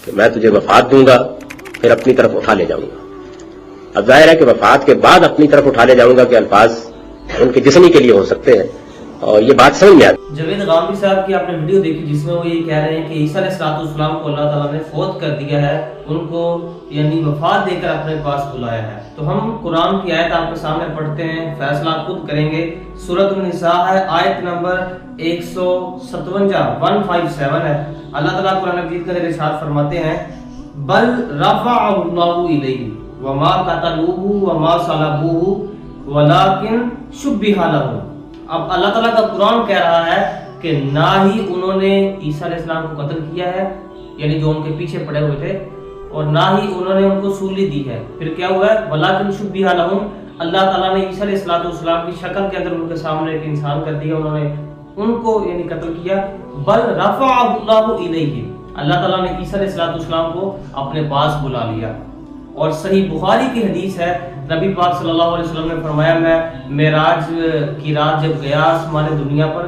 کہ میں تجھے وفات دوں گا پھر اپنی طرف اٹھا لے جاؤں گا۔ اب ظاہر ہے کہ وفات کے بعد اپنی طرف اٹھا لے جاؤں گا کہ الفاظ ان کے جسمی کے لیے ہو سکتے ہیں، اور یہ بات سمجھ میں آتی۔ جاوید غامدی صاحب کی آپ نے ویڈیو دیکھی جس میں وہ یہ کہہ رہے ہیں کہ عیسیٰ علیہ السلام کو اللہ تعالیٰ نے فوت کر دیا ہے، ان کو یعنی وفات دے کر اپنے پاس بلایا ہے۔ تو ہم قرآن کی آیت آپ کے سامنے پڑھتے ہیں، فیصلہ خود کریں گے۔ سورۃ النساء ہے، آیت نمبر 157 ہے۔ اللہ تعالیٰ قرآن مجید کے اندر ارشاد فرماتے ہیں بل رفعہ اللہ الیہ وما قتلوہ وما صلبوہ ولکن شبہ لہم۔ اب اللہ تعالیٰ کا قرآن کہہ رہا ہے کہ نہ ہی انہوں نے عیسیٰ علیہ السلام کو قتل کیا ہے، یعنی جو ان کے پیچھے پڑے ہوئے تھے، اور نہ ہی انہوں نے ان کو سولی دی ہے۔ پھر کیا ہوا ہے؟ وَلَكِنْ شُبِّهَ لَهُمْ، اللہ تعالیٰ نے عیسیٰ علیہ السلام کی شکل کے اندر ان کے سامنے ایک انسان کر دیا، انہوں نے ان کو یعنی قتل کیا۔ بل رفعہ اللہ الیہ، اللہ تعالیٰ نے عیسیٰ علیہ السلام کو اپنے پاس بلا لیا۔ اور صحیح بخاری کی حدیث ہے، نبی پاک صلی اللہ علیہ وسلم نے فرمایا میں معراج کی رات جب گیا آسمان دنیا پر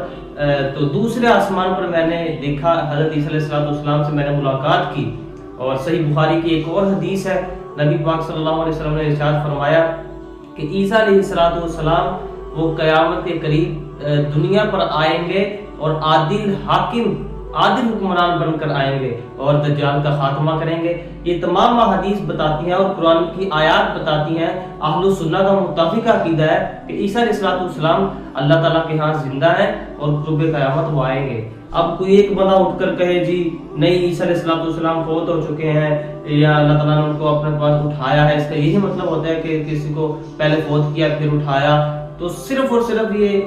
تو دوسرے آسمان پر میں نے دیکھا حضرت عیسیٰ علیہ السلام سے میں نے ملاقات کی۔ اور صحیح بخاری کی ایک اور حدیث ہے، نبی پاک صلی اللہ علیہ وسلم نے ارشاد فرمایا کہ عیسیٰ علیہ السلام وہ قیامت کے قریب دنیا پر آئیں گے اور عادل حاکم، عادل حکمران بن کر آئیں گے اور دجال کا خاتمہ کریں گے۔ یہ تمام احادیث بتاتی ہیں اور قرآن کی آیات بتاتی ہیں، اہل السنہ کا متفق عقیدہ ہے کہ عیسیٰ علیہ السلام اللہ تعالیٰ کے ہاں زندہ ہیں اور قرب قیامت وہ آئیں گے۔ اب کوئی ایک بندہ اٹھ کر کہے جی نہیں عیسیٰ علیہ السلام فوت ہو چکے ہیں یا اللہ تعالیٰ نے ان کو اپنے پاس اٹھایا ہے، اس کا یہی مطلب ہوتا ہے کہ کسی کو پہلے فوت کیا پھر اٹھایا، تو صرف اور صرف یہ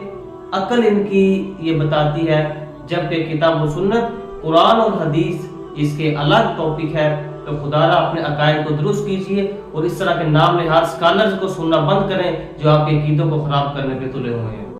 عقل ان کی یہ بتاتی ہے۔ جب کہ کتاب و سنت، قرآن اور حدیث اس کے الگ ٹاپک ہے، تو خدا را اپنے عقائد کو درست کیجئے اور اس طرح کے نام نہاد اسکالرز کو سننا بند کریں جو آپ کے عقیدوں کو خراب کرنے پہ تلے ہوئے ہیں۔